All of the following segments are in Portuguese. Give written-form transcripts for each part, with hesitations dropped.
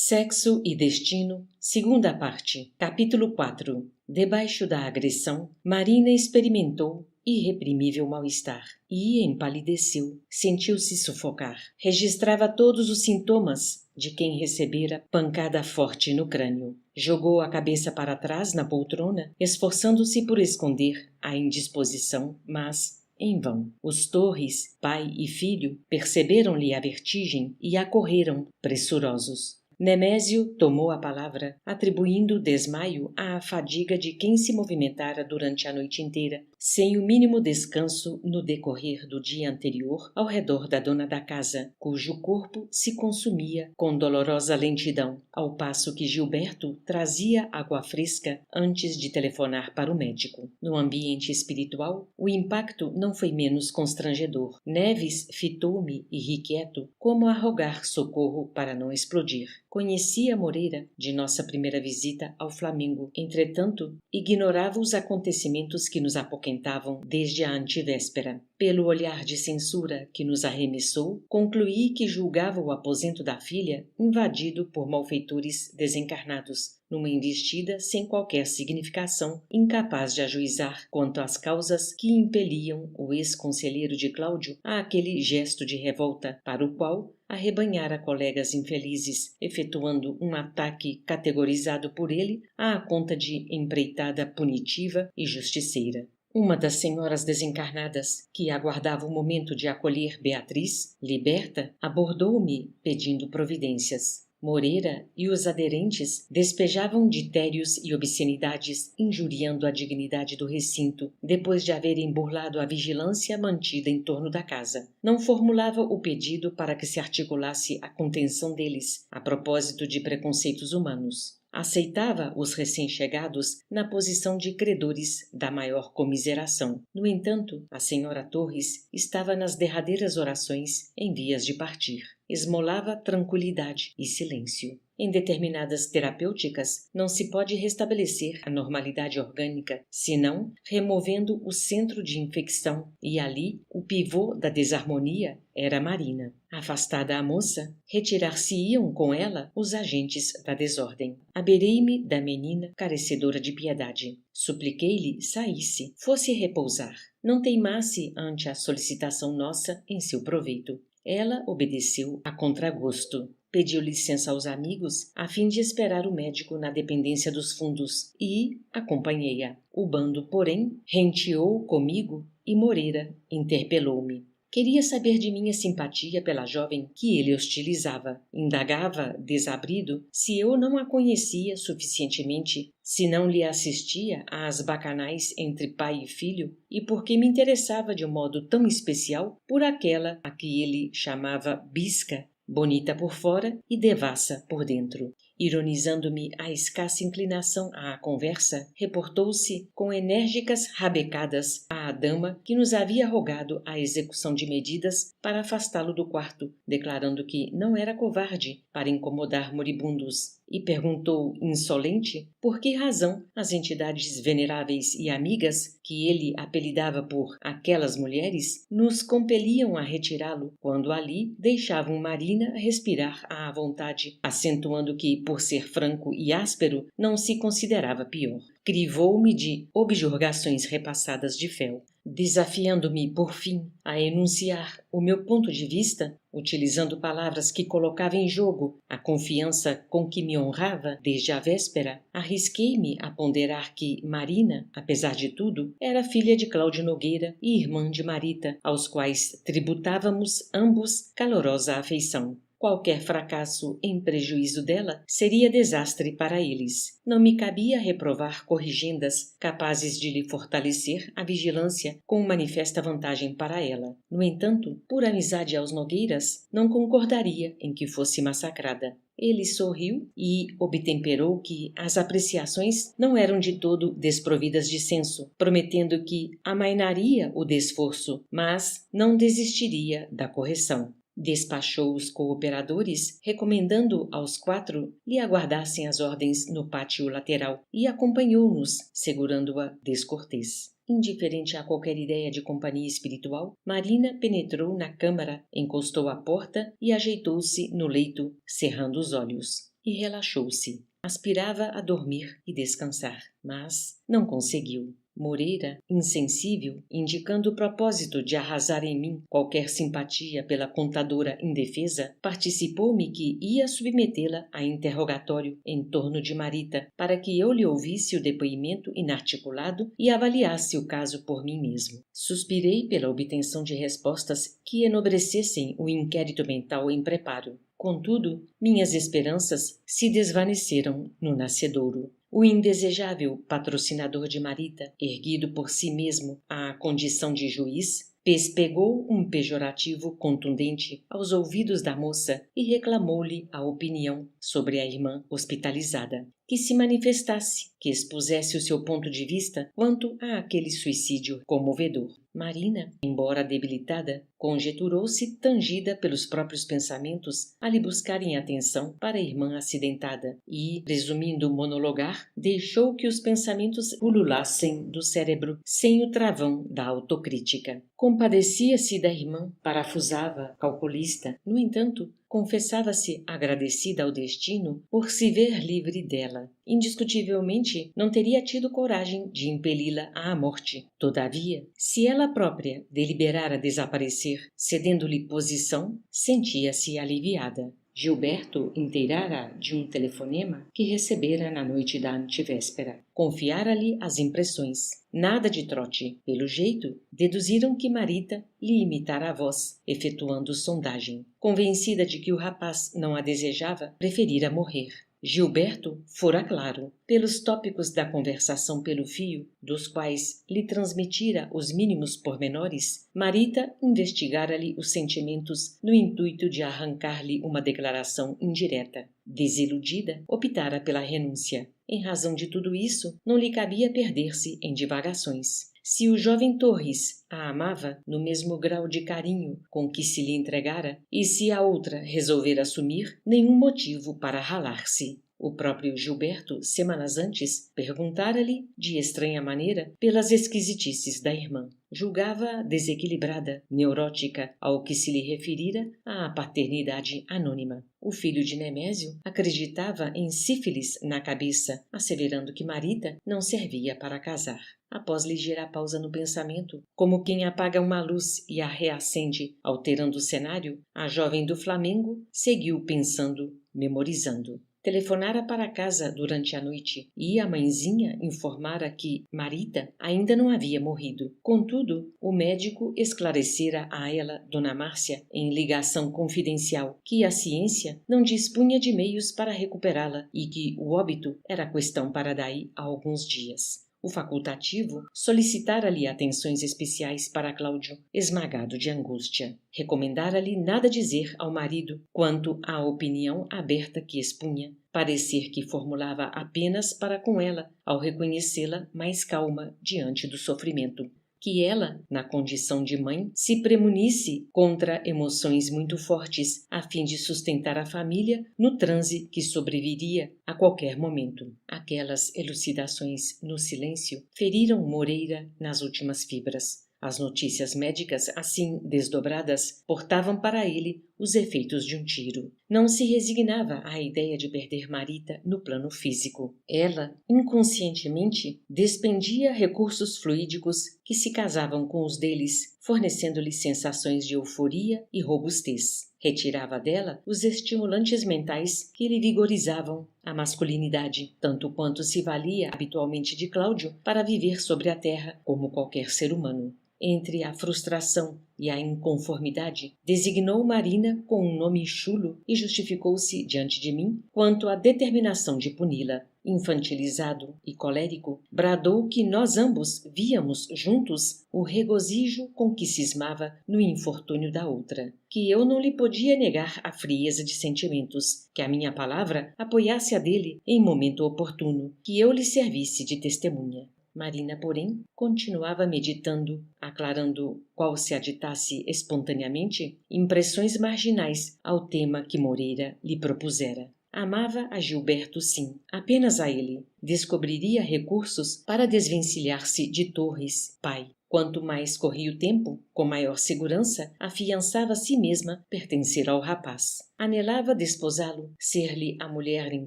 Sexo e Destino, segunda parte, capítulo 4. Debaixo da agressão, Marina experimentou irreprimível mal-estar e empalideceu, sentiu-se sufocar. Registrava todos os sintomas de quem recebera pancada forte no crânio. Jogou a cabeça para trás na poltrona, esforçando-se por esconder a indisposição, mas em vão. Os Torres, pai e filho, perceberam-lhe a vertigem e acorreram, pressurosos. Nemésio tomou a palavra, atribuindo o desmaio à fadiga de quem se movimentara durante a noite inteira, sem o mínimo descanso no decorrer do dia anterior, ao redor da dona da casa, cujo corpo se consumia com dolorosa lentidão, ao passo que Gilberto trazia água fresca antes de telefonar para o médico. No ambiente espiritual, o impacto não foi menos constrangedor. Neves fitou-me, irrequieto, como a rogar socorro para não explodir. Conhecia Moreira de nossa primeira visita ao Flamengo. Entretanto, ignorava os acontecimentos que nos apoquentavam desde a antevéspera. Pelo olhar de censura que nos arremessou, concluí que julgava o aposento da filha invadido por malfeitores desencarnados, numa investida sem qualquer significação, incapaz de ajuizar quanto às causas que impeliam o ex-conselheiro de Cláudio a aquele gesto de revolta, para o qual arrebanhara colegas infelizes, efetuando um ataque categorizado por ele à conta de empreitada punitiva e justiceira. Uma das senhoras desencarnadas, que aguardava o momento de acolher Beatriz, liberta, abordou-me pedindo providências. Moreira e os aderentes despejavam ditérios e obscenidades, injuriando a dignidade do recinto, depois de haverem burlado a vigilância mantida em torno da casa. Não formulava o pedido para que se articulasse a contenção deles, a propósito de preconceitos humanos. Aceitava os recém-chegados na posição de credores da maior comiseração. No entanto, a senhora Torres estava nas derradeiras orações em vias de partir. Esmolava tranquilidade e silêncio. Em determinadas terapêuticas, não se pode restabelecer a normalidade orgânica, senão removendo o centro de infecção, e ali o pivô da desarmonia era Marina. Afastada a moça, retirar-se-iam com ela os agentes da desordem. Aberei-me da menina carecedora de piedade. Supliquei-lhe saísse, fosse repousar. Não teimasse ante a solicitação nossa em seu proveito. Ela obedeceu a contragosto. Pediu licença aos amigos a fim de esperar o médico na dependência dos fundos e acompanhei-a. O bando, porém, renteou comigo e Moreira interpelou-me. Queria saber de minha simpatia pela jovem que ele hostilizava. Indagava, desabrido, se eu não a conhecia suficientemente, se não lhe assistia às bacanais entre pai e filho, e porque me interessava de um modo tão especial por aquela a que ele chamava Bisca, bonita por fora e devassa por dentro. Ironizando-me a escassa inclinação à conversa, reportou-se com enérgicas rabecadas à dama que nos havia rogado a execução de medidas para afastá-lo do quarto, declarando que não era covarde para incomodar moribundos, e perguntou insolente por que razão as entidades veneráveis e amigas, que ele apelidava por aquelas mulheres, nos compeliam a retirá-lo, quando ali deixavam Marina respirar à vontade, acentuando que, por ser franco e áspero, não se considerava pior. Crivou-me de objurgações repassadas de fel, desafiando-me, por fim, a enunciar o meu ponto de vista, utilizando palavras que colocava em jogo a confiança com que me honrava desde a véspera. Arrisquei-me a ponderar que Marina, apesar de tudo, era filha de Cláudio Nogueira e irmã de Marita, aos quais tributávamos ambos calorosa afeição. Qualquer fracasso em prejuízo dela seria desastre para eles. Não me cabia reprovar corrigendas capazes de lhe fortalecer a vigilância com manifesta vantagem para ela. No entanto, por amizade aos Nogueiras, não concordaria em que fosse massacrada. Ele sorriu e obtemperou que as apreciações não eram de todo desprovidas de senso, prometendo que amainaria o desforço, mas não desistiria da correção. Despachou os cooperadores, recomendando aos 4 lhe aguardassem as ordens no pátio lateral, e acompanhou-nos, segurando-a descortês. Indiferente a qualquer ideia de companhia espiritual, Marina penetrou na câmara, encostou a porta e ajeitou-se no leito, cerrando os olhos. e relaxou-se. Aspirava a dormir e descansar, mas não conseguiu. Moreira, insensível, indicando o propósito de arrasar em mim qualquer simpatia pela contadora indefesa, participou-me que ia submetê-la a interrogatório em torno de Marita, para que eu lhe ouvisse o depoimento inarticulado e avaliasse o caso por mim mesmo. Suspirei pela obtenção de respostas que enobrecessem o inquérito mental em preparo. Contudo, minhas esperanças se desvaneceram no nascedouro. O indesejável patrocinador de Marita, erguido por si mesmo à condição de juiz, pespegou um pejorativo contundente aos ouvidos da moça e reclamou-lhe a opinião sobre a irmã hospitalizada, que se manifestasse, que expusesse o seu ponto de vista quanto a aquele suicídio comovedor. Marina, embora debilitada, conjeturou-se tangida pelos próprios pensamentos a lhe buscarem atenção para a irmã acidentada e, presumindo monologar, deixou que os pensamentos ululassem do cérebro sem o travão da autocrítica. Compadecia-se da irmã, parafusava, calculista. No entanto, confessava-se agradecida ao destino por se ver livre dela. Indiscutivelmente, não teria tido coragem de impeli-la à morte. Todavia, se ela própria deliberara desaparecer, cedendo-lhe posição, sentia-se aliviada. Gilberto inteirara de um telefonema que recebera na noite da antevéspera. Confiara-lhe as impressões. Nada de trote. Pelo jeito, deduziram que Marita lhe imitara a voz, efetuando sondagem. Convencida de que o rapaz não a desejava, preferira morrer. Gilberto fora claro, pelos tópicos da conversação pelo fio, dos quais lhe transmitira os mínimos pormenores, Marita investigara-lhe os sentimentos no intuito de arrancar-lhe uma declaração indireta. Desiludida, optara pela renúncia. Em razão de tudo isso, não lhe cabia perder-se em divagações. Se o jovem Torres a amava no mesmo grau de carinho com que se lhe entregara, e se a outra resolvera assumir, nenhum motivo para ralar-se. O próprio Gilberto, semanas antes, perguntara-lhe, de estranha maneira, pelas esquisitices da irmã. Julgava-a desequilibrada, neurótica, ao que se lhe referira à paternidade anônima. O filho de Nemésio acreditava em sífilis na cabeça, asseverando que Marita não servia para casar. Após ligeira pausa no pensamento, como quem apaga uma luz e a reacende, alterando o cenário, a jovem do Flamengo seguiu pensando, memorizando. Telefonara para casa durante a noite e a mãezinha informara que Marita ainda não havia morrido. Contudo, o médico esclarecera a ela, Dona Márcia, em ligação confidencial, que a ciência não dispunha de meios para recuperá-la e que o óbito era questão para daí a alguns dias. O facultativo solicitara-lhe atenções especiais para Cláudio, esmagado de angústia. Recomendara-lhe nada dizer ao marido quanto à opinião aberta que expunha, parecer que formulava apenas para com ela, ao reconhecê-la mais calma diante do sofrimento. Que ela, na condição de mãe, se premunisse contra emoções muito fortes, a fim de sustentar a família no transe que sobreviria a qualquer momento. Aquelas elucidações no silêncio feriram Moreira nas últimas fibras. As notícias médicas, assim desdobradas, portavam para ele os efeitos de um tiro. Não se resignava à ideia de perder Marita no plano físico. Ela, inconscientemente, despendia recursos fluídicos que se casavam com os deles, fornecendo-lhe sensações de euforia e robustez. Retirava dela os estimulantes mentais que lhe vigorizavam a masculinidade, tanto quanto se valia habitualmente de Cláudio para viver sobre a terra como qualquer ser humano. Entre a frustração e a inconformidade, designou Marina com um nome chulo e justificou-se diante de mim quanto à determinação de puni-la. Infantilizado e colérico, bradou que nós ambos víamos juntos o regozijo com que cismava no infortúnio da outra, que eu não lhe podia negar a frieza de sentimentos, que a minha palavra apoiasse a dele em momento oportuno, que eu lhe servisse de testemunha. Marina, porém, continuava meditando, aclarando, qual se aditasse espontaneamente, impressões marginais ao tema que Moreira lhe propusera. Amava a Gilberto, sim, apenas a ele. Descobriria recursos para desvencilhar-se de Torres, pai. Quanto mais corria o tempo, com maior segurança, afiançava a si mesma pertencer ao rapaz. Anelava desposá-lo, ser-lhe a mulher em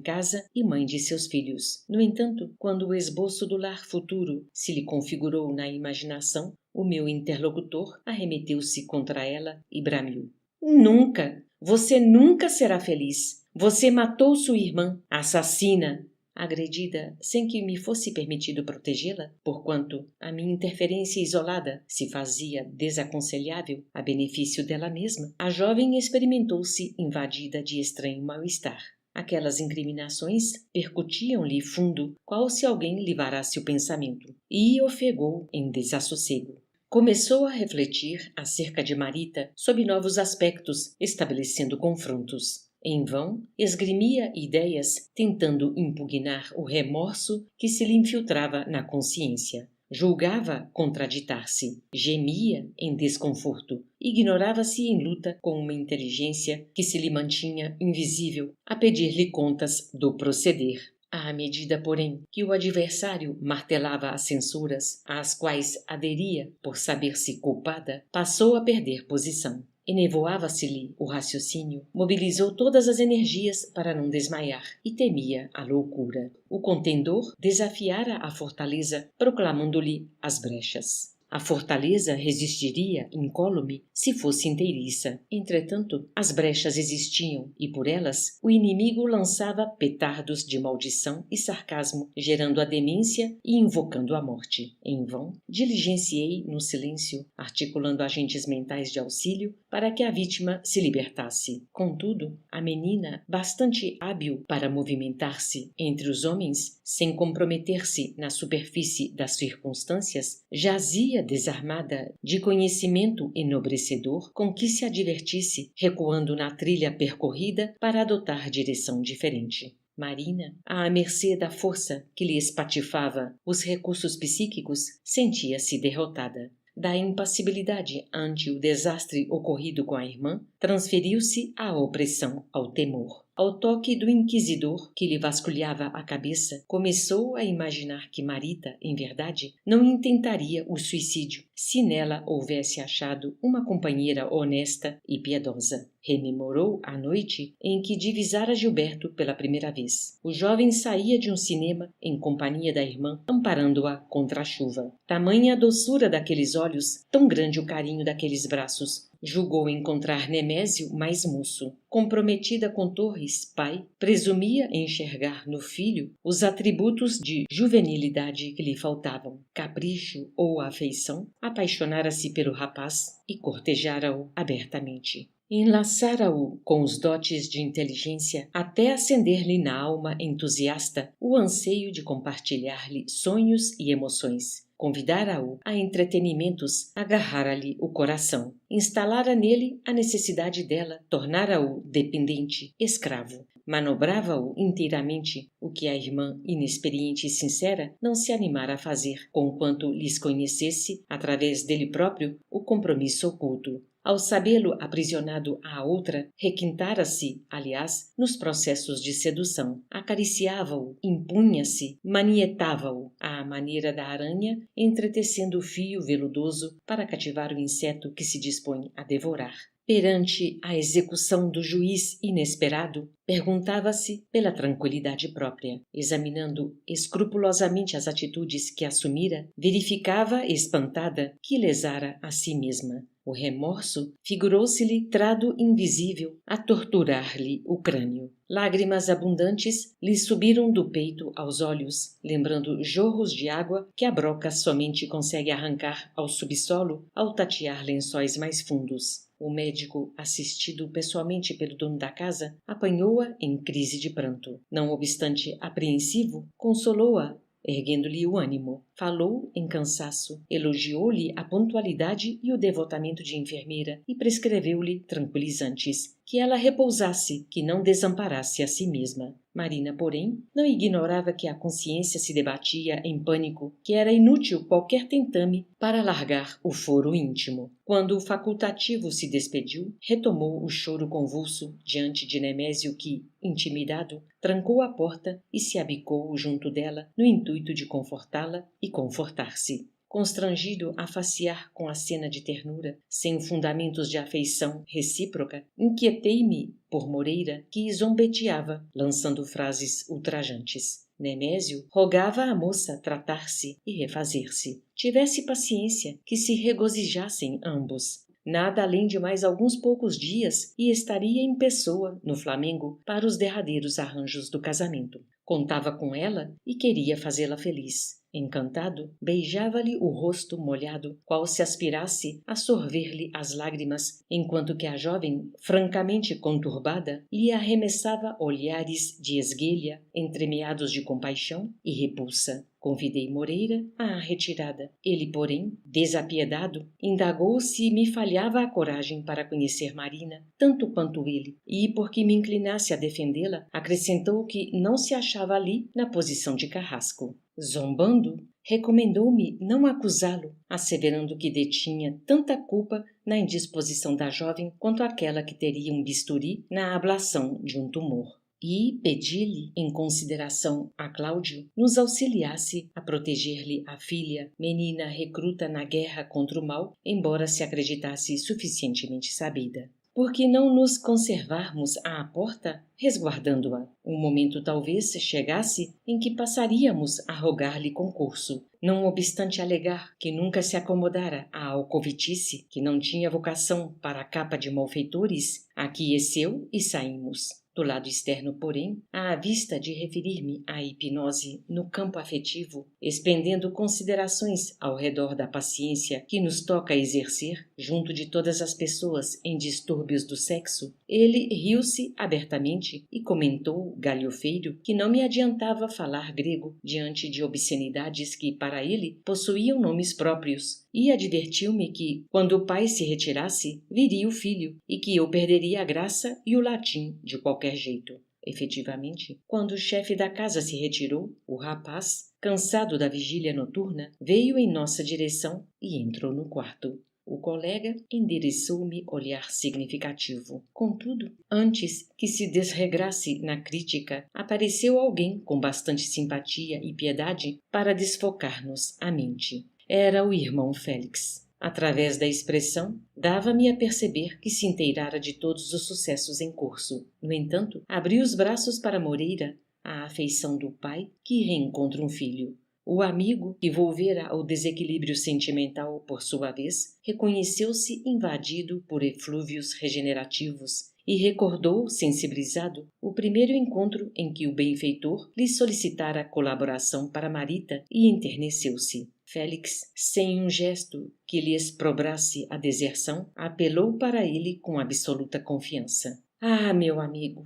casa e mãe de seus filhos. No entanto, quando o esboço do lar futuro se lhe configurou na imaginação, o meu interlocutor arremeteu-se contra ela e bramiu: Nunca! Você nunca será feliz! Você matou sua irmã, assassina! Agredida sem que me fosse permitido protegê-la, porquanto a minha interferência isolada se fazia desaconselhável a benefício dela mesma, a jovem experimentou-se invadida de estranho mal-estar. Aquelas incriminações percutiam-lhe fundo, qual se alguém lhe varasse o pensamento, e ofegou em desassossego. Começou a refletir acerca de Marita sob novos aspectos, estabelecendo confrontos. Em vão, esgrimia ideias, tentando impugnar o remorso que se lhe infiltrava na consciência. Julgava contraditar-se, gemia em desconforto, ignorava-se em luta com uma inteligência que se lhe mantinha invisível, a pedir-lhe contas do proceder. À medida, porém, que o adversário martelava as censuras, às quais aderia por saber-se culpada, passou a perder posição. Enevoava-se-lhe o raciocínio, mobilizou todas as energias para não desmaiar e temia a loucura. O contendor desafiara a fortaleza, proclamando-lhe as brechas. A fortaleza resistiria incólume se fosse inteiriça. Entretanto, as brechas existiam e por elas o inimigo lançava petardos de maldição e sarcasmo, gerando a demência e invocando a morte. Em vão, diligenciei no silêncio, articulando agentes mentais de auxílio para que a vítima se libertasse. Contudo, a menina, bastante hábil para movimentar-se entre os homens, sem comprometer-se na superfície das circunstâncias, jazia desarmada de conhecimento enobrecedor com que se advertisse, recuando na trilha percorrida para adotar direção diferente. Marina, à mercê da força que lhe espatifava os recursos psíquicos, sentia-se derrotada. Da impassibilidade ante o desastre ocorrido com a irmã, transferiu-se à opressão, ao temor. Ao toque do inquisidor que lhe vasculhava a cabeça, começou a imaginar que Marita, em verdade, não intentaria o suicídio se nela houvesse achado uma companheira honesta e piedosa. Rememorou a noite em que divisara Gilberto pela primeira vez. O jovem saía de um cinema em companhia da irmã, amparando-a contra a chuva. Tamanha a doçura daqueles olhos, tão grande o carinho daqueles braços. Julgou encontrar Nemésio mais moço. Comprometida com Torres, pai, presumia enxergar no filho os atributos de juvenilidade que lhe faltavam. Capricho ou afeição, apaixonara-se pelo rapaz e cortejara-o abertamente. Enlaçara-o com os dotes de inteligência até acender-lhe na alma entusiasta o anseio de compartilhar-lhe sonhos e emoções. Convidara-o a entretenimentos, agarrara-lhe o coração, instalara nele a necessidade dela, tornara-o dependente, escravo. Manobrava-o inteiramente, o que a irmã, inexperiente e sincera, não se animara a fazer, conquanto lhes conhecesse, através dele próprio, o compromisso oculto. Ao sabê-lo aprisionado à outra, requintara-se, aliás, nos processos de sedução. Acariciava-o, impunha-se, manietava-o, à maneira da aranha, entretecendo o fio veludoso para cativar o inseto que se dispõe a devorar. Perante a execução do juiz inesperado, perguntava-se pela tranquilidade própria. Examinando escrupulosamente as atitudes que assumira, verificava, espantada, que lesara a si mesma. O remorso figurou-se-lhe trado invisível a torturar-lhe o crânio. Lágrimas abundantes lhe subiram do peito aos olhos, lembrando jorros de água que a broca somente consegue arrancar ao subsolo ao tatear lençóis mais fundos. O médico, assistido pessoalmente pelo dono da casa, apanhou-a em crise de pranto. Não obstante apreensivo, consolou-a, erguendo-lhe o ânimo. Falou em cansaço, elogiou-lhe a pontualidade e o devotamento de enfermeira e prescreveu-lhe tranquilizantes, que ela repousasse, que não desamparasse a si mesma. Marina, porém, não ignorava que a consciência se debatia em pânico, que era inútil qualquer tentame para alargar o foro íntimo. Quando o facultativo se despediu, retomou o choro convulso diante de Nemésio que, intimidado, trancou a porta e se abicou junto dela no intuito de confortá-la e confortar-se. constrangido a facear com a cena de ternura, sem fundamentos de afeição recíproca, inquietei-me por Moreira, que zombeteava, lançando frases ultrajantes. Nemésio rogava à moça tratar-se e refazer-se. Tivesse paciência, que se regozijassem ambos. Nada além de mais alguns poucos dias e estaria em pessoa, no Flamengo, para os derradeiros arranjos do casamento. Contava com ela e queria fazê-la feliz. Encantado, beijava-lhe o rosto molhado, qual se aspirasse a sorver-lhe as lágrimas, enquanto que a jovem, francamente conturbada, lhe arremessava olhares de esguelha, entremeados de compaixão e repulsa. Convidei Moreira à retirada. Ele, porém, desapiedado, indagou se me falhava a coragem para conhecer Marina, tanto quanto ele, e, porque me inclinasse a defendê-la, acrescentou que não se achava ali na posição de carrasco. Zombando, recomendou-me não acusá-lo, asseverando que detinha tanta culpa na indisposição da jovem quanto aquela que teria um bisturi na ablação de um tumor. E pedi-lhe, em consideração a Cláudio, nos auxiliasse a proteger-lhe a filha, menina recruta na guerra contra o mal, embora se acreditasse suficientemente sabida. Por que não nos conservarmos à porta, resguardando-a? Um momento talvez chegasse em que passaríamos a rogar-lhe concurso, não obstante alegar que nunca se acomodara à alcovitice, que não tinha vocação para a capa de malfeitores, aqueceu e saímos. Do lado externo, porém, à vista de referir-me à hipnose no campo afetivo, expendendo considerações ao redor da paciência que nos toca exercer junto de todas as pessoas em distúrbios do sexo, ele riu-se abertamente e comentou, galhofeiro, que não me adiantava falar grego diante de obscenidades que, para ele, possuíam nomes próprios, e advertiu-me que, quando o pai se retirasse, viria o filho, e que eu perderia a graça e o latim de qualquer jeito. Efetivamente, quando o chefe da casa se retirou, o rapaz, cansado da vigília noturna, veio em nossa direção e entrou no quarto. O colega endereçou-me olhar significativo. Contudo, antes que se desregrasse na crítica, apareceu alguém com bastante simpatia e piedade para desfocar-nos a mente. Era o irmão Félix. Através da expressão, dava-me a perceber que se inteirara de todos os sucessos em curso. No entanto, abri os braços para Moreira, a afeição do pai que reencontra um filho. O amigo, que volvera ao desequilíbrio sentimental por sua vez, reconheceu-se invadido por eflúvios regenerativos e recordou, sensibilizado, o primeiro encontro em que o benfeitor lhe solicitara colaboração para Marita e enterneceu-se. Félix, sem um gesto que lhe exprobrasse a deserção, apelou para ele com absoluta confiança. Ah, meu amigo,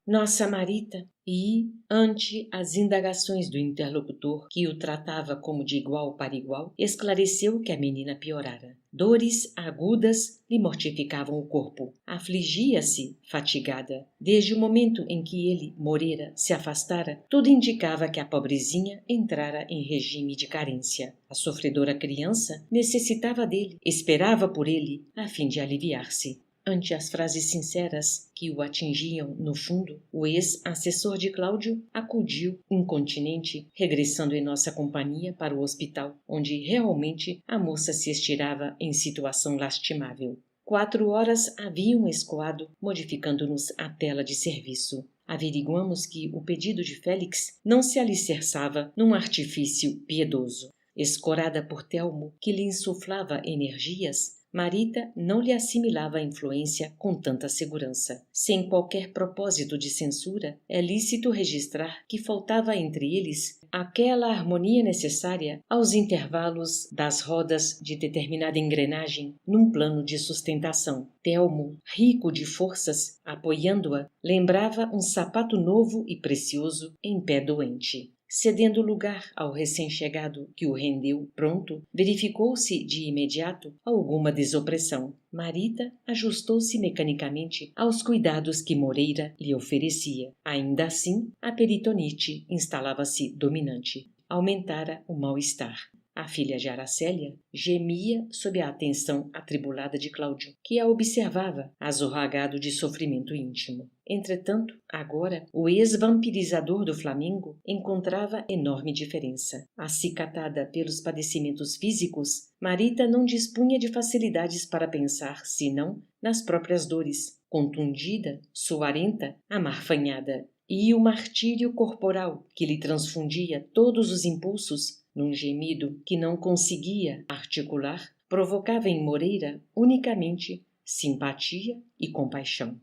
nossa Marita! E, ante as indagações do interlocutor, que o tratava como de igual para igual, esclareceu que a menina piorara. Dores agudas lhe mortificavam o corpo. Afligia-se, fatigada. Desde o momento em que ele, Moreira, se afastara, tudo indicava que a pobrezinha entrara em regime de carência. A sofredora criança necessitava dele, esperava por ele, a fim de aliviar-se. Ante as frases sinceras que o atingiam no fundo, o ex-assessor de Cláudio acudiu, incontinente, regressando em nossa companhia para o hospital, onde realmente a moça se estirava em situação lastimável. 4 horas haviam escoado, modificando-nos a tela de serviço. Averiguamos que o pedido de Félix não se alicerçava num artifício piedoso. Escorada por Telmo, que lhe insuflava energias, Marita não lhe assimilava a influência com tanta segurança. Sem qualquer propósito de censura, é lícito registrar que faltava entre eles aquela harmonia necessária aos intervalos das rodas de determinada engrenagem num plano de sustentação. Telmo, rico de forças, apoiando-a, lembrava um sapato novo e precioso em pé doente. Cedendo lugar ao recém-chegado que o rendeu pronto, verificou-se de imediato alguma desopressão. Marita ajustou-se mecanicamente aos cuidados que Moreira lhe oferecia. Ainda assim, a peritonite instalava-se dominante. Aumentara o mal-estar. A filha de Aracélia gemia sob a atenção atribulada de Cláudio, que a observava, azorragado de sofrimento íntimo. Entretanto, agora, o ex-vampirizador do Flamingo encontrava enorme diferença. Acicatada pelos padecimentos físicos, Marita não dispunha de facilidades para pensar, senão nas próprias dores. Contundida, suarenta, amarfanhada. E o martírio corporal que lhe transfundia todos os impulsos, num gemido que não conseguia articular, provocava em Moreira unicamente simpatia e compaixão.